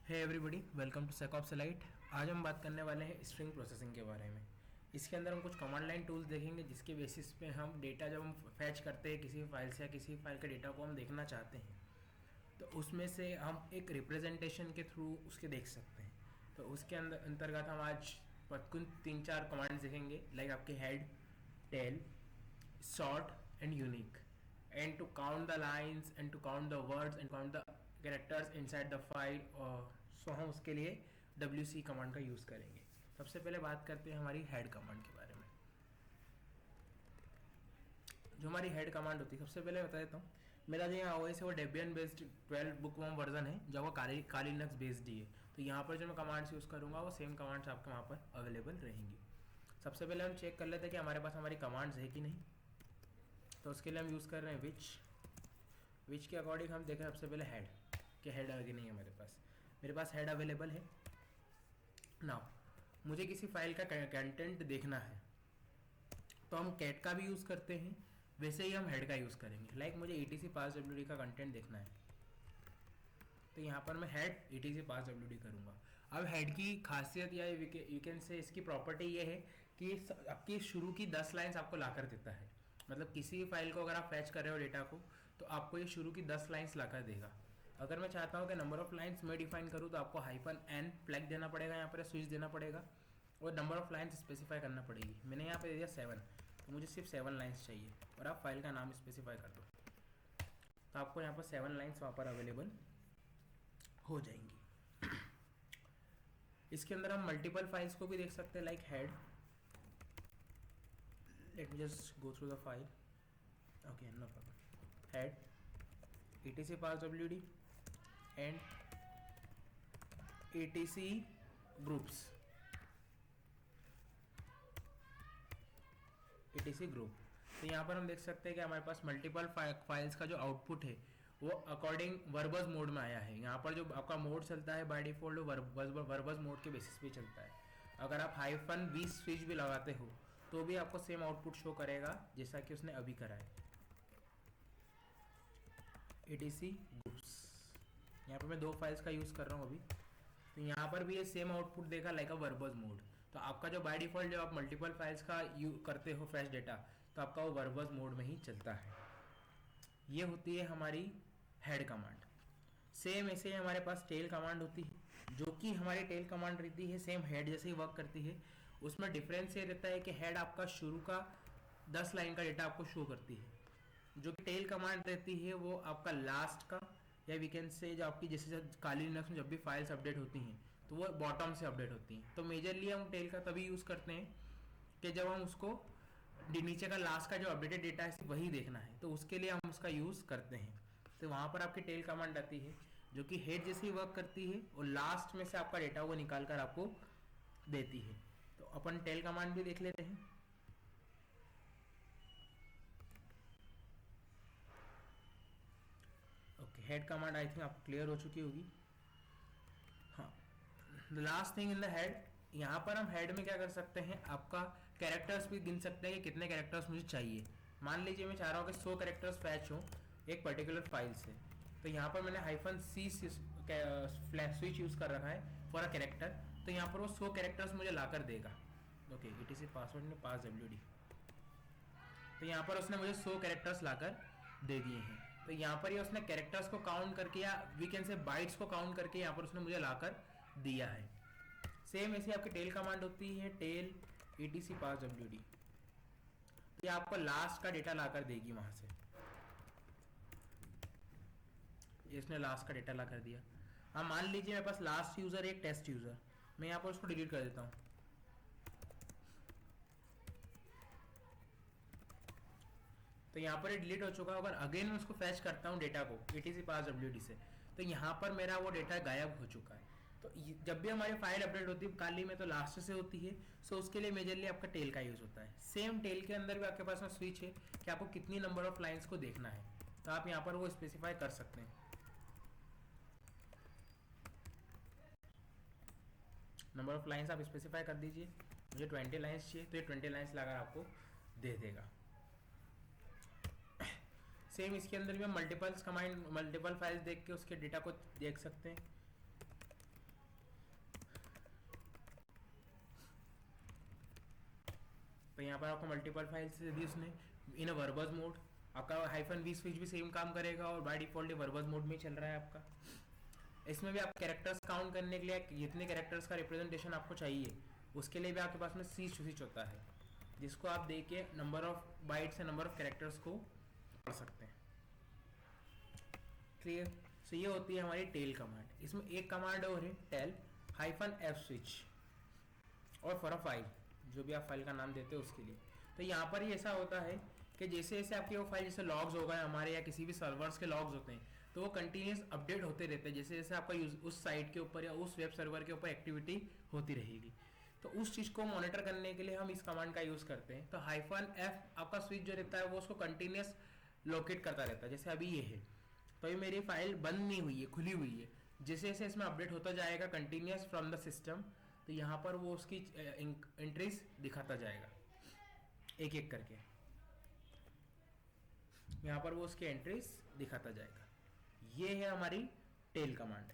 Hey everybody, welcome to SecOpsLite. आज हम बात करने वाले हैं स्ट्रिंग प्रोसेसिंग के बारे में। इसके अंदर हम कुछ कमांड लाइन टूल्स देखेंगे जिसके बेसिस पे हम डेटा जब हम फैच करते हैं किसी फाइल से या किसी फाइल के डेटा को हम देखना चाहते हैं तो उसमें से हम एक रिप्रेजेंटेशन के थ्रू उसके देख सकते हैं। तो उसके अंतर्गत हम आज कुछ 3-4 कमांड्स देखेंगे, लाइक आपके head, tail, sort and unique, and to count the lines and to count the words and count the characters inside the file। सो हम उसके लिए wc कमांड का यूज़ करेंगे। सबसे पहले बात करते हैं हमारी हेड कमांड के बारे में। जो हमारी हेड कमांड होती है, सबसे पहले बता देता हूँ, मेरा जो यहाँ ओएस है वो डेबियन बेस्ड 12 बुकवर्म वर्जन है, जो वो काली लिनक्स बेस्ड ही है। तो यहाँ पर जो मैं कमांड्स यूज़ करूँगा वो सेम कमांड्स आपके वहाँ पर अवेलेबल रहेंगी। सबसे पहले हम चेक कर लेते हैं कि हमारे पास हमारी कमांड्स है कि नहीं। तो उसके लिए हम यूज़ कर रहे हैं विच के अकॉर्डिंग हम देखें सबसे पहले हेड कि हेड है कि नहीं है मेरे पास हेड अवेलेबल है। नाउ मुझे किसी फाइल का कंटेंट देखना है तो हम कैट का भी यूज़ करते हैं, वैसे ही हम हेड का यूज़ करेंगे। लाइक मुझे etc parswd का कंटेंट देखना है तो यहाँ पर मैं हेड etc parswd करूँगा। अब हेड की खासियत या यू कैन से इसकी प्रॉपर्टी ये है कि आपकी शुरू की 10 लाइन्स आपको ला कर देता है। मतलब किसी फाइल को अगर आप फैच कर रहे हो डेटा को तो आपको ये शुरू की 10 लाइन्स ला कर देगा। अगर मैं चाहता हूँ कि नंबर ऑफ लाइन्स मैं डिफाइन करूँ तो आपको -n फ्लैग देना पड़ेगा, यहाँ पर स्विच देना पड़ेगा और नंबर ऑफ लाइन्स स्पेसिफाई करना पड़ेगी। मैंने यहाँ पे दे दिया 7, तो मुझे सिर्फ 7 लाइन्स चाहिए और आप फाइल का नाम स्पेसिफाई कर दो तो आपको यहाँ पर 7 लाइन्स वहाँ पर अवेलेबल हो जाएंगी। इसके अंदर हम मल्टीपल फाइल्स को भी देख सकते हैं, like head. Let me just go through the file. Okay, no problem. Head etc parswd and etc groups, etc group। तो यहाँ पर हम देख सकते हैं कि हमारे पास मल्टीपल फाइल्स का जो आउटपुट है वो अकॉर्डिंग वर्बस मोड में आया है। यहाँ पर जो आपका मोड चलता है बाय डिफॉल्ट वो वर्बस मोड के बेसिस पे चलता है। अगर आप -v स्विच भी लगाते हो तो भी आपको सेम आउटपुट शो करेगा जैसा कि उसने अभी करा है, etc groups। यहाँ पर मैं 2 फाइल्स का यूज़ कर रहा हूँ अभी, तो यहाँ पर भी ये सेम आउटपुट देगा लाइक अ वर्बस मोड। तो आपका जो बाय डिफॉल्ट जब आप मल्टीपल फाइल्स का यूज करते हो फैच डेटा तो आपका वो वर्बस मोड में ही चलता है। ये होती है हमारी हेड कमांड। सेम ऐसे ही हमारे पास टेल कमांड होती है, जो कि हमारी टेल कमांड रहती है सेम हेड जैसे ही वर्क करती है। उसमें डिफरेंस ये रहता है कि हेड आपका शुरू का 10 लाइन का डेटा आपको शो करती है, जो कि टेल कमांड रहती है वो आपका लास्ट का, या वी कैन से जो आपकी जैसे काली लिनक्स में जब भी फाइल्स अपडेट होती हैं तो वो बॉटम से अपडेट होती हैं। तो मेजरली हम टेल का तभी यूज़ करते हैं कि जब हम उसको नीचे का लास्ट का जो अपडेटेड डेटा है वही देखना है, तो उसके लिए हम उसका यूज़ करते हैं। तो वहाँ पर आपकी टेल कमांड आती है जो कि हेड जैसे ही वर्क करती है और लास्ट में से आपका डेटा वो निकाल कर आपको देती है। तो अपन टेल कमांड भी देख लेते हैं। Okay, head command I think आपको क्लियर हो चुकी होगी। हाँ, last thing in the head, यहाँ पर हम हेड में क्या कर सकते हैं, आपका कैरेक्टर्स भी गिन सकते हैं कि कितने कैरेक्टर्स मुझे चाहिए। मान लीजिए मैं चाह रहा हूँ कि 100 कैरेक्टर्स फैच हो एक पर्टिकुलर फाइल से, तो यहाँ पर मैंने -c स्विच यूज़ कर रखा है फॉर अ कैरेक्टर। तो यहाँ पर वो 100 कैरेक्टर्स मुझे ला कर देगा। ओके, etc पासवर्ड में parswd, तो यहाँ पर उसने मुझे 100 कैरेक्टर्स लाकर दे दिए हैं। तो यहाँ पर ये उसने कैरेक्टर्स को काउंट करके या वी कैन से बाइट्स को काउंट करके यहाँ पर उसने मुझे लाकर दिया है। सेम ऐसे आपकी टेल कमांड होती है, टेल etc parswd, तो ये आपको लास्ट का डेटा लाकर देगी वहां से। इसने लास्ट का डेटा ला कर दिया। हाँ, मान लीजिए मेरे पास लास्ट यूजर एक टेस्ट यूजर, मैं यहाँ पर उसको डिलीट कर देता हूँ। तो यहाँ पर डिलीट हो चुका। अगर अगेन मैं उसको फैच करता हूँ डेटा को etc parswd से, तो यहाँ पर मेरा वो डेटा गायब हो चुका है। तो जब भी हमारी फाइल अपडेट होती है काली में तो लास्ट से होती है, सो उसके लिए मेजरली आपका टेल का यूज होता है। सेम टेल के अंदर भी आपके पास में स्विच है कि आपको कितनी नंबर ऑफ लाइन्स को देखना है, तो आप यहाँ पर वो स्पेसिफाई कर सकते हैं। नंबर ऑफ लाइन्स आप स्पेसिफाई कर दीजिए, मुझे 20 लाइन्स चाहिए तो ये 20 लाइन्स लगाकर आपको दे देगा। सेम इसके अंदर भी हम मल्टीपल फाइल्स देख के उसके डेटा को देख सकते हैं। तो यहाँ पर आपको मल्टीपल फाइल्स दे दी उसने इन अ वर्बस मोड। आपका हाइफन वी स्विच भी सेम काम करेगा और बाय डिफॉल्ट ये वर्बस मोड में चल रहा है आपका। इसमें भी आप कैरेक्टर्स काउंट करने के लिए जितने कैरेक्टर्स का रिप्रेजेंटेशन आपको चाहिए उसके लिए भी आपके पास में सी स्विच होता है, जिसको आप दे के नंबर ऑफ बाइट्स या नंबर ऑफ कैरेक्टर्स को पढ़ सकते हैं। क्लियर। सो ये होती है हमारी टेल कमांड। इसमें एक कमांड और है टेल हाइफन एफ स्विच और फॉर अ फाइल, जो भी आप फाइल का नाम देते हो उसके लिए। तो यहाँ पर ही ऐसा होता है कि जैसे जैसे आपकी वो फाइल, जैसे लॉग्स हो गए हमारे या किसी भी सर्वर्स के लॉग्स होते हैं, तो वो कंटिन्यूस अपडेट होते रहते हैं जैसे जैसे आपका उस साइट के ऊपर या उस वेब सर्वर के ऊपर एक्टिविटी होती रहेगी। तो उस चीज़ को मॉनिटर करने के लिए हम इस कमांड का यूज़ करते हैं। तो हाइफन एफ आपका स्विच जो रहता है वो उसको कंटिन्यूस लोकेट करता रहता है। जैसे अभी ये है, तो ये मेरी फाइल बंद नहीं हुई है, खुली हुई है। जैसे जैसे इसमें अपडेट होता जाएगा कंटिन्यूस फ्रॉम द सिस्टम, तो यहाँ पर वो उसकी एंट्रीज दिखाता जाएगा एक एक करके। यहाँ पर वो उसकी एंट्रीज दिखाता जाएगा। ये है हमारी टेल कमांड।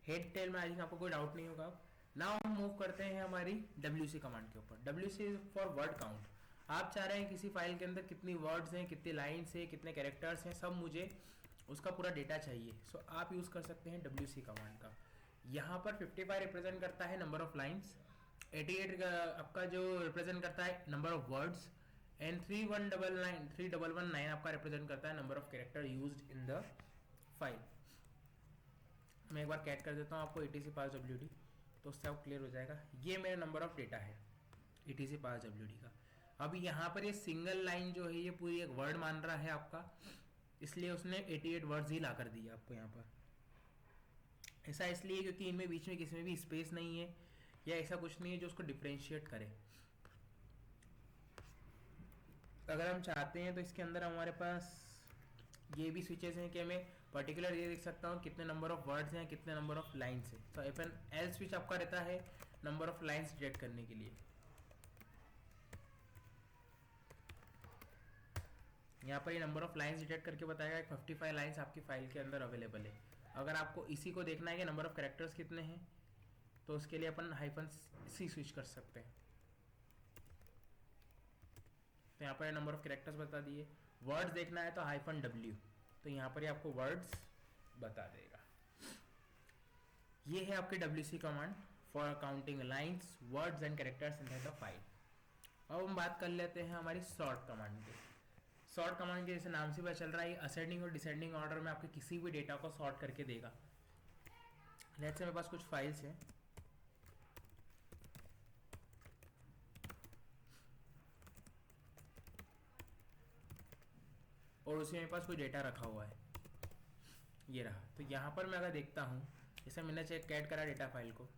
हेड टेल में आई थिंक आपको कोई डाउट नहीं होगा। नाउ हम मूव करते हैं हमारी WC कमांड के ऊपर। WC is for word count. आप चाह रहे हैं किसी फाइल के अंदर कितनी वर्ड्स हैं, कितनी लाइन्स हैं, कितने कैरेक्टर्स हैं, सब मुझे उसका पूरा डेटा चाहिए। सो आप यूज़ कर सकते हैं WC कमांड का। यहाँ पर 55 रिप्रेजेंट करता है नंबर ऑफ लाइन्स, 88 आपका जो रिप्रेजेंट करता है नंबर ऑफ वर्ड्स, एंड 3119 आपका रिप्रेजेंट करता है number of character used in the file. मैं एक बार कैट कर देता हूँ आपको etc पास WD, तो उससे आपको क्लियर हो जाएगा। ये मेरा नंबर ऑफ डेटा है etc पास WD का। अभी यहाँ पर ये सिंगल लाइन जो है ये पूरी एक वर्ड मान रहा है आपका, इसलिए उसने 88 वर्ड्स ही ला कर दिया आपको यहाँ पर। ऐसा इसलिए क्योंकि इनमें बीच में किसी में भी स्पेस नहीं है या ऐसा कुछ नहीं है जो उसको डिफ्रेंशिएट करे। अगर हम चाहते हैं तो इसके अंदर हमारे पास ये भी स्विचेस हैं कि मैं पर्टिकुलर ये देख सकता हूँ कितने नंबर ऑफ वर्ड्स हैं, कितने नंबर ऑफ लाइन्स हैं। तो एफएन एल स्विच आपका रहता है नंबर ऑफ लाइन्स डिटेक्ट करने के लिए। यहाँ पर ये नंबर ऑफ लाइन्स डिटेक्ट करके बताएगा कि 55 लाइन्स आपकी फाइल के अंदर अवेलेबल है। अगर आपको इसी को देखना है कि नंबर ऑफ कैरेक्टर्स कितने हैं, तो उसके लिए अपन हाइफन सी स्विच कर सकते हैं। तो यहाँ पर नंबर ऑफ कैरेक्टर्स बता दिए। वर्ड्स देखना है तो हाइफन W, तो यहाँ पर ही आपको वर्ड्स बता देगा। ये है आपकी WC command for counting lines, words and characters in the file. अब हम बात कर लेते हैं हमारी सॉर्ट कमांड की। सॉर्ट कमांड के जैसे नाम से पता चल रहा है असेंडिंग और डिसेंडिंग ऑर्डर में आपके किसी भी डेटा को सॉर्ट करके देगा। लेट्स से मेरे पास कुछ फाइल्स हैं, और उसमें मेरे पास कोई डेटा रखा हुआ है, ये रहा। तो यहाँ पर मैं अगर देखता हूँ, जैसे मैंने चेक कैट करा डेटा फाइल को,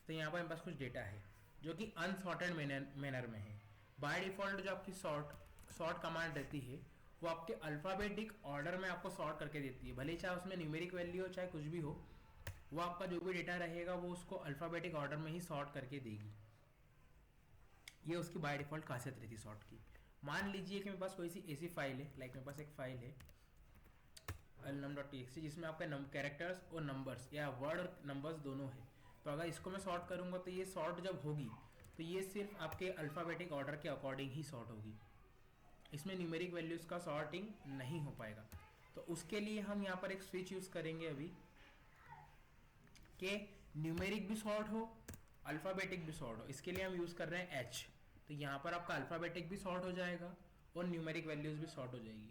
तो यहाँ पर मेरे पास कुछ डेटा है जो कि अनसॉर्टेड मैनर में है। बाय डिफॉल्ट जो आपकी सॉर्ट कमांड रहती है वो आपके अल्फ़ाबेटिक ऑर्डर में आपको सॉर्ट करके देती है। भले चाहे उसमें न्यूमेरिक वैल्यू हो चाहे कुछ भी हो, वो आपका जो भी डेटा रहेगा वो उसको अल्फ़ाबेटिक ऑर्डर में ही सॉर्ट करके देगी। ये उसकी बाय डिफॉल्ट खासियत रहती है सॉर्ट की। मान लीजिए कि मेरे पास कोई सी ऐसी फाइल है, लाइक मेरे पास एक फाइल है alnum.txt जिसमें आपका कैरेक्टर्स और नंबर्स या वर्ड और नंबर्स दोनों है। तो अगर इसको मैं सॉर्ट करूँगा तो ये सॉर्ट जब होगी तो ये सिर्फ आपके अल्फ़ाबेटिक ऑर्डर के अकॉर्डिंग ही सॉर्ट होगी, इसमें न्यूमेरिक वैल्यूज़ का सॉर्टिंग नहीं हो पाएगा। तो उसके लिए हम यहाँ पर एक स्विच यूज़ करेंगे अभी कि न्यूमेरिक भी सॉर्ट हो, अल्फ़ाबेटिक भी सॉर्ट हो। इसके लिए हम यूज़ कर रहे हैं H। तो यहाँ पर आपका अल्फ़ाबेटिक भी सॉर्ट हो जाएगा और न्यूमेरिक वैल्यूज़ भी सॉर्ट हो जाएगी।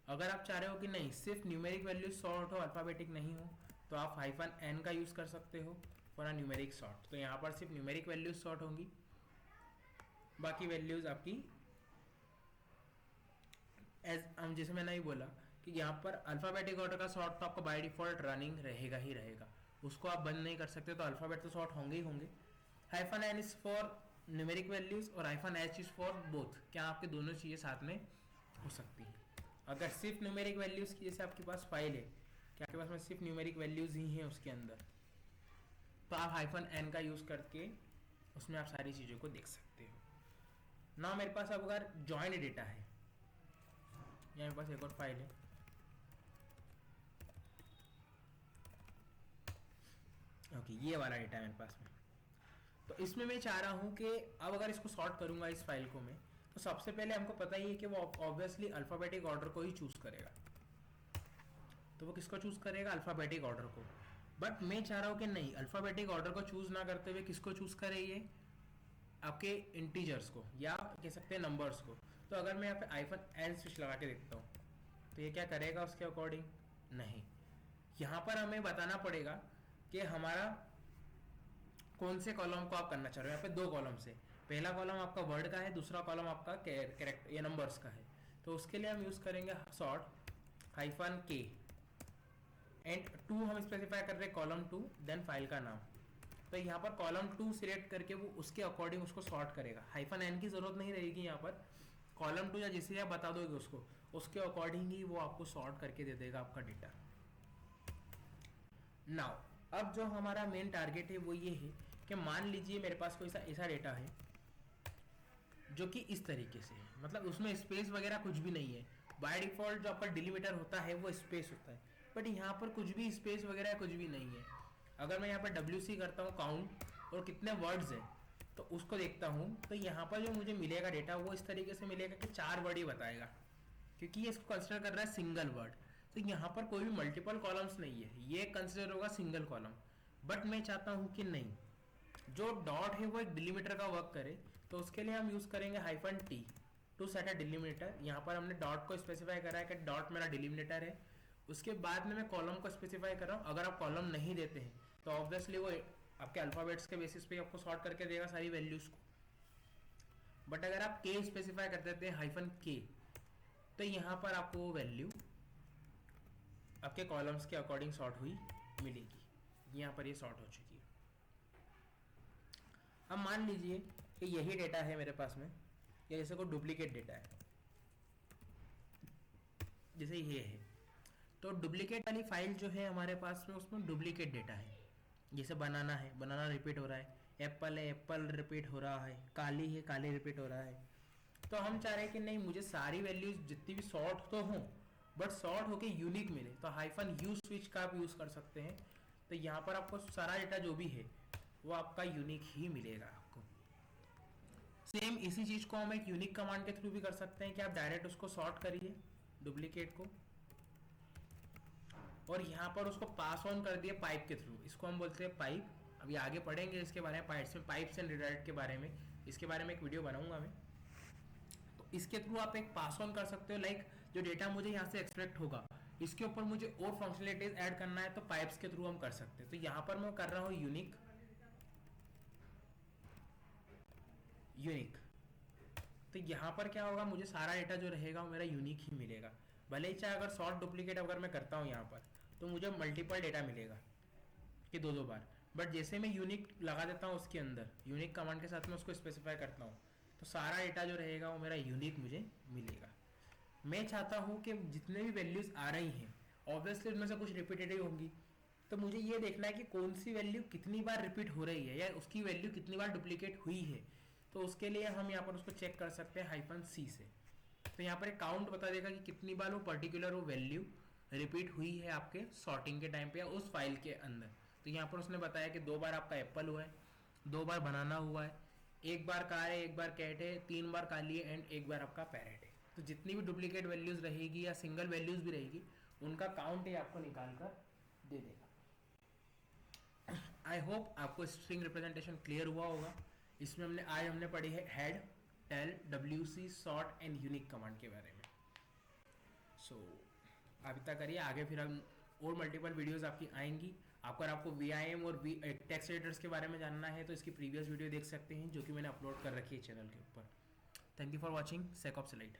अगर आप चाह रहे हो कि नहीं सिर्फ न्यूमेरिक वैल्यूज सॉर्ट हो, अल्फ़ाबेटिक नहीं हो, तो आप -n का यूज़ कर सकते हो फॉर अ न्यूमेरिक सॉर्ट। तो यहाँ पर सिर्फ न्यूमेरिक वैल्यूज सॉर्ट होंगी, बाकी वैल्यूज आपकी एज जैसे मैंने ही बोला कि यहाँ पर अल्फ़ाबेटिक ऑर्डर का सॉर्ट तो आपका बाय डिफॉल्ट रनिंग रहेगा ही रहेगा, उसको आप बंद नहीं कर सकते। तो अल्फ़ाबेट तो सॉर्ट होंगे ही होंगे। -n is for numeric values और -h इज़ फॉर बोथ। क्या आपके दोनों चीज़ें साथ में हो सकती हैं। अगर सिर्फ न्यूमेरिक वैल्यूज़ की जैसे आपके पास फाइल है कि आपके पास में सिर्फ न्यूमेरिक वैल्यूज़ ही हैं उसके अंदर, तो आप -n का यूज़ करके उसमें आप सारी चीज़ों को देख सकते हो ना। मेरे पास अब अगर जॉइन डेटा है, या मेरे पास एक और फाइल है, ओके ये वाला डेटा है मेरे पास में। तो इसमें मैं चाह रहा हूँ कि अब अगर इसको सॉर्ट करूँगा इस फाइल को मैं, तो सबसे पहले हमको पता ही है कि वो ऑब्वियसली अल्फ़ाबेटिक ऑर्डर को ही चूज़ करेगा। तो वो किसको चूज़ करेगा? अल्फ़ाबेटिक ऑर्डर को। बट मैं चाह रहा हूँ कि नहीं, अल्फ़ाबेटिक ऑर्डर को चूज़ ना करते हुए किसको चूज़ करे, ये आपके इंटीजर्स को या कह सकते हैं नंबर्स को। तो अगर मैं यहाँ पे -n स्विच लगा के देखता हूँ तो ये क्या करेगा उसके अकॉर्डिंग? नहीं। यहाँ पर हमें बताना पड़ेगा कि हमारा कौन से कॉलम को आप करना चाह रहे हो। यहाँ पे 2 कॉलम से, पहला कॉलम आपका वर्ड का है, दूसरा कॉलम आपका कैरेक्टर या नंबर्स का है। तो उसके लिए हम यूज़ करेंगे सॉर्ट -k एंड 2 हम स्पेसिफाई कर रहे हैं कॉलम 2 देन फाइल का नाम। तो यहाँ पर कॉलम 2 सिलेक्ट करके वो उसके अकॉर्डिंग उसको सॉर्ट करेगा। -n की जरूरत नहीं रहेगी यहाँ पर, कॉलम 2 या जिसे आप बता दोगे उसको, उसके अकॉर्डिंग ही वो आपको सॉर्ट करके दे देगा आपका डेटा। नाउ अब जो हमारा मेन टारगेट है वो ये है कि मान लीजिए मेरे पास कोई ऐसा डेटा है जो कि इस तरीके से है, मतलब उसमें स्पेस वगैरह कुछ भी नहीं है। बाय डिफॉल्ट जो आपका डिलीमीटर होता है वो स्पेस होता है, बट यहाँ पर कुछ भी स्पेस वगैरह कुछ भी नहीं है। अगर मैं यहाँ पर WC करता हूँ काउंट और कितने वर्ड्स हैं तो उसको देखता हूँ, तो यहाँ पर जो मुझे मिलेगा डेटा वो इस तरीके से मिलेगा कि 4 वर्ड ही बताएगा, क्योंकि ये इसको कंसिडर कर रहा है सिंगल वर्ड। तो यहाँ पर कोई भी मल्टीपल कॉलम्स नहीं है, ये कंसिडर होगा सिंगल कॉलम। बट मैं चाहता हूँ कि नहीं, जो डॉट है वो एक डिलीमीटर का वर्क करे, तो उसके लिए हम यूज़ करेंगे -t to set a delimiter. यहाँ पर हमने डॉट को स्पेसिफाई करा है कि डॉट मेरा डिलीमीटर है। उसके बाद में मैं कॉलम को स्पेसिफाई कर रहा हूँ। अगर आप कॉलम नहीं देते हैं तो ऑब्वियसली वो आपके अल्फ़ाबेट्स के बेसिस पे आपको सॉर्ट करके देगा सारी वैल्यूज़ को। बट अगर आप k स्पेसिफाई कर देते हैं -k, तो यहाँ पर आपको वो वैल्यू आपके कॉलम्स के अकॉर्डिंग सॉर्ट हुई मिलेगी। यहाँ पर ये सॉर्ट हो चुकी है। अब मान लीजिए कि यही डेटा है मेरे पास में, या जैसे कोई डुप्लीकेट डेटा है, जैसे ये है, तो डुप्लीकेट वाली फाइल जो है हमारे पास में उसमें डुप्लीकेट डेटा है। जैसे बनाना है, बनाना रिपीट हो रहा है, एप्पल है, एप्पल रिपीट हो रहा है, काली है, काली रिपीट हो रहा है। तो हम चाह रहे हैं कि नहीं, मुझे सारी वैल्यूज जितनी भी सॉर्ट तो हों बट सॉर्ट होके यूनिक मिले। तो -u स्विच का आप यूज़ कर सकते हैं। तो यहाँ पर आपको सारा डेटा जो भी है वो आपका यूनिक ही मिलेगा आपको। सेम इसी चीज़ को हम एक यूनिक कमांड के थ्रू भी कर सकते हैं कि आप डायरेक्ट उसको सॉर्ट करिए डुप्लीकेट को, और यहाँ पर उसको पास ऑन कर दिए पाइप के थ्रू। इसको हम बोलते हैं पाइप। अभी आगे पढ़ेंगे इसके बारे में, पाइप्स एंड रिडायरेक्ट के बारे में, इसके बारे में एक वीडियो बनाऊंगा मैं। तो इसके थ्रू आप एक पास ऑन कर सकते हो, लाइक जो डेटा मुझे यहाँ से एक्सपेक्ट होगा इसके ऊपर मुझे और फंक्शनलिटीज ऐड करना है तो पाइप्स के थ्रू हम कर सकते हैं। तो यहाँ पर मैं कर रहा हूँ यूनिक। तो यहाँ पर क्या होगा, मुझे सारा डेटा जो रहेगा वो मेरा यूनिक ही मिलेगा। भले ही चाहे अगर सॉर्ट डुप्लीकेट अगर मैं करता हूँ यहाँ पर तो मुझे मल्टीपल डेटा मिलेगा कि 2-2 बार। बट जैसे मैं यूनिक लगा देता हूँ उसके अंदर, यूनिक कमांड के साथ में उसको स्पेसिफाई करता हूँ, तो सारा डेटा जो रहेगा वो मेरा यूनिक मुझे मिलेगा। मैं चाहता हूँ कि जितने भी वैल्यूज़ आ रही हैं ऑब्वियसली उनमें से कुछ रिपीटेटिव होंगी, तो मुझे ये देखना है कि कौन सी वैल्यू कितनी बार रिपीट हो रही है या उसकी वैल्यू कितनी बार डुप्लीकेट हुई है। तो उसके लिए हम यहाँ पर उसको चेक कर सकते हैं -c से। तो यहाँ पर एक काउंट बता देगा कि कितनी बार वो पर्टिकुलर वो वैल्यू रिपीट हुई है आपके सॉर्टिंग के टाइम पे या उस फाइल के अंदर। तो यहाँ पर उसने बताया कि 2 बार आपका एप्पल हुआ है, 2 बार बनाना हुआ है, 1 बार कार है, 1 बार कैट है, 3 बार काली है एंड 1 बार आपका पैरेट है। तो जितनी भी डुप्लीकेट वैल्यूज रहेगी या सिंगल वैल्यूज भी रहेगी उनका काउंट ही आपको निकाल कर दे देगा। आई होप आपको स्ट्रिंग रिप्रेजेंटेशन क्लियर हुआ होगा। इसमें आज हमने पढ़ी है head, tail, WC, sort and unique command के बारे में। सो अभी तक करिए, आगे फिर हम और मल्टीपल वीडियोस आपकी आएंगी। अगर आपको VIM और टेक्स्ट एडिटर्स के बारे में जानना है तो इसकी प्रीवियस वीडियो देख सकते हैं जो कि मैंने अपलोड कर रखी है चैनल के ऊपर। Thank you for watching सेकऑप्सलाइट।